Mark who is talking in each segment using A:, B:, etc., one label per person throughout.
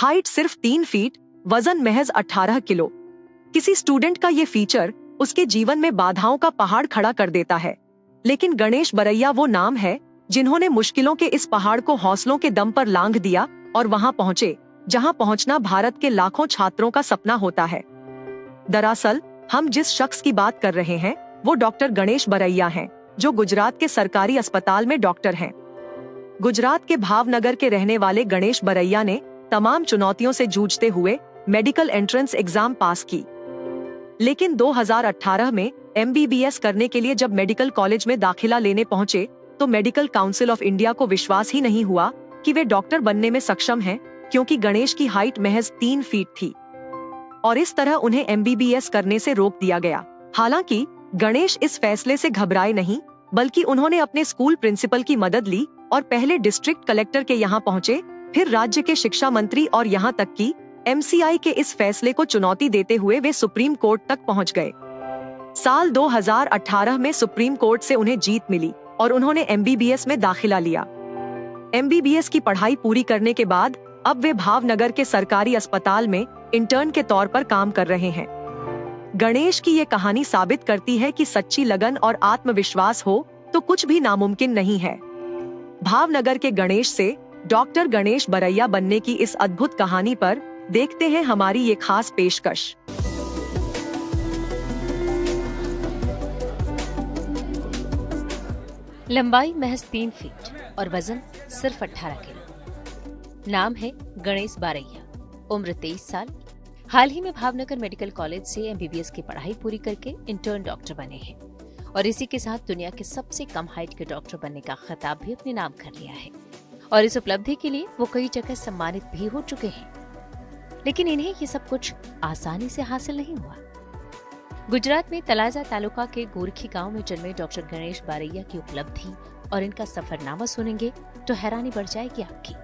A: Height सिर्फ 3 feet, वजन महज 18 किलो। किसी स्टूडेंट का ये फीचर उसके जीवन में बाधाओं का पहाड़ खड़ा कर देता है, लेकिन गणेश बरैया वो नाम है जिन्होंने मुश्किलों के इस पहाड़ को हौसलों के दम पर लांघ दिया और वहां पहुंचे जहां पहुंचना भारत के लाखों छात्रों का सपना होता है। दरअसल हम जिस शख्स की बात कर रहे हैं वो डॉक्टर गणेश बरैया हैं, जो गुजरात के सरकारी अस्पताल में डॉक्टर हैं। गुजरात के भावनगर के रहने वाले गणेश बरैया ने तमाम चुनौतियों से जूझते हुए मेडिकल एंट्रेंस एग्जाम पास की, लेकिन 2018 में MBBS करने के लिए जब मेडिकल कॉलेज में दाखिला लेने पहुंचे तो मेडिकल काउंसिल ऑफ इंडिया को विश्वास ही नहीं हुआ कि वे डॉक्टर बनने में सक्षम हैं, क्योंकि गणेश की हाइट महज 3 फीट थी और इस तरह उन्हें MBBS करने से रोक दिया गया। हालांकि गणेश इस फैसले से घबराए नहीं, बल्कि उन्होंने अपने स्कूल प्रिंसिपल की मदद ली और पहले डिस्ट्रिक्ट कलेक्टर के यहाँ पहुँचे, फिर राज्य के शिक्षा मंत्री और यहाँ तक कि MCI के इस फैसले को चुनौती देते हुए वे सुप्रीम कोर्ट तक पहुँच गए। साल 2018 में सुप्रीम कोर्ट से उन्हें जीत मिली और उन्होंने MBBS में दाखिला लिया। MBBS की पढ़ाई पूरी करने के बाद अब वे भावनगर के सरकारी अस्पताल में इंटर्न के तौर पर काम कर रहे हैं। गणेश की ये कहानी साबित करती है कि सच्ची लगन और आत्मविश्वास हो तो कुछ भी नामुमकिन नहीं है। भावनगर के गणेश से डॉक्टर गणेश बरैया बनने की इस अद्भुत कहानी पर देखते हैं हमारी ये खास पेशकश।
B: लंबाई महज 3 फीट और वजन सिर्फ 18 किलो। नाम है गणेश बरैया, उम्र 23 साल। हाल ही में भावनगर मेडिकल कॉलेज से MBBS की पढ़ाई पूरी करके इंटर्न डॉक्टर बने हैं और इसी के साथ दुनिया के सबसे कम हाइट के डॉक्टर बनने का खिताब भी अपने नाम कर लिया है और इस उपलब्धि के लिए वो कई जगह सम्मानित भी हो चुके हैं। लेकिन इन्हें ये सब कुछ आसानी से हासिल नहीं हुआ। गुजरात में तलाजा तालुका के गोरखी गांव में जन्मे डॉक्टर गणेश बरैया की उपलब्धि और इनका सफरनामा सुनेंगे तो हैरानी बढ़ जाएगी आपकी।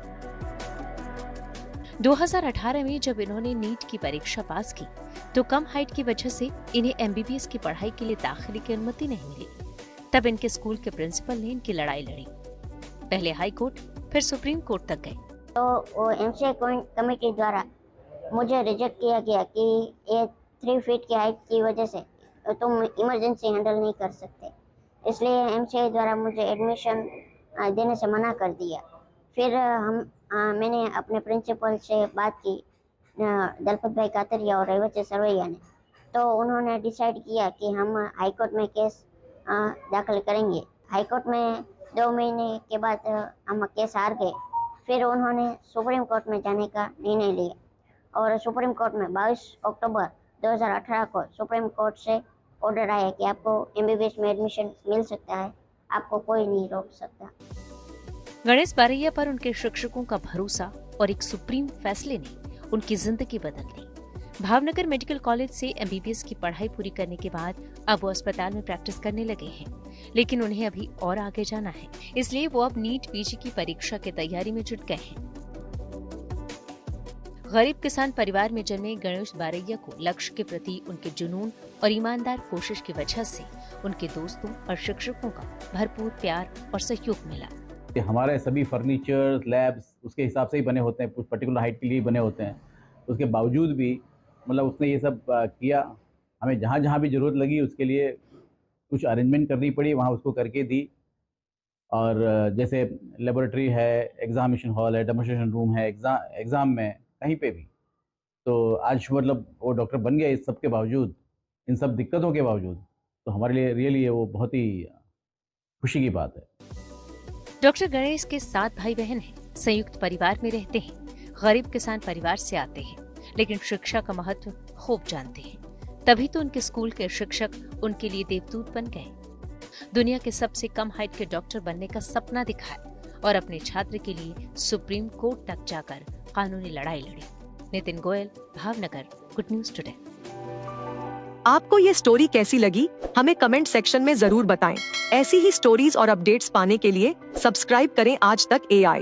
B: 2018 में जब इन्होंने नीट की परीक्षा पास की तो कम हाइट की वजह से इन्हें MBBS की पढ़ाई के लिए दाखिले की अनुमति नहीं मिली। तब इनके स्कूल के प्रिंसिपल ने इनकी लड़ाई लड़ी, पहले हाई कोर्ट फिर सुप्रीम कोर्ट तक गए।
C: तो MCI कमेटी द्वारा मुझे रिजेक्ट किया गया कि ये 3 फीट की हाइट की वजह से तुम इमरजेंसी हैंडल नहीं कर सकते, इसलिए MCI द्वारा मुझे एडमिशन देने से मना कर दिया। फिर मैंने अपने प्रिंसिपल से बात की, दलपत भाई कातरिया और रेवती सरवैया ने, तो उन्होंने डिसाइड किया कि हम हाई कोर्ट में केस दाखिल करेंगे। हाई कोर्ट में 2 महीने के बाद हम केस हार गए। फिर उन्होंने सुप्रीम कोर्ट में जाने का निर्णय लिया और सुप्रीम कोर्ट में 22 अक्टूबर 2018 को सुप्रीम कोर्ट से ऑर्डर आया कि आपको MBBS में एडमिशन मिल सकता है, आपको कोई नहीं रोक सकता।
B: गणेश बरैया पर उनके शिक्षकों का भरोसा और एक सुप्रीम फैसले ने उनकी जिंदगी बदल दी। भावनगर मेडिकल कॉलेज से MBBS की पढ़ाई पूरी करने के बाद अब वो अस्पताल में प्रैक्टिस करने लगे हैं, लेकिन उन्हें अभी और आगे जाना है, इसलिए वो अब नीट PG की परीक्षा की तैयारी में जुट गए हैं। गरीब किसान परिवार में जन्मे गणेश बरैया को लक्ष्य के प्रति उनके जुनून और ईमानदार कोशिश की वजह से उनके दोस्तों और शिक्षकों का भरपूर प्यार और सहयोग मिला।
D: हमारे सभी फर्नीचर लैब्स उसके हिसाब से ही बने होते हैं, कुछ पर्टिकुलर हाइट के लिए बने होते हैं। उसके बावजूद भी मतलब उसने ये सब किया। हमें जहाँ जहाँ भी ज़रूरत लगी उसके लिए कुछ अरेंजमेंट करनी पड़ी, वहाँ उसको करके दी। और जैसे लेबोरेटरी है, एग्जामिनेशन हॉल है, डेमोन्स्ट्रेशन रूम है, एग्ज़ाम में कहीं पे भी। तो आज मतलब वो डॉक्टर बन गया इस सब के बावजूद, इन सब दिक्कतों के बावजूद। तो हमारे लिए रियली वो बहुत ही खुशी की बात है।
B: डॉक्टर गणेश के 7 भाई बहन हैं, संयुक्त परिवार में रहते हैं, गरीब किसान परिवार से आते हैं, लेकिन शिक्षा का महत्व खूब जानते हैं। तभी तो उनके स्कूल के शिक्षक उनके लिए देवदूत बन गए। दुनिया के सबसे कम हाइट के डॉक्टर बनने का सपना दिखाया और अपने छात्र के लिए सुप्रीम कोर्ट तक जाकर कानूनी लड़ाई लड़ी। Nitin Goyal, Bhavnagar, good news today.
A: आपको ये स्टोरी कैसी लगी हमें कमेंट सेक्शन में जरूर बताएं। ऐसी ही स्टोरीज और अपडेट्स पाने के लिए सब्सक्राइब करें आज तक AI।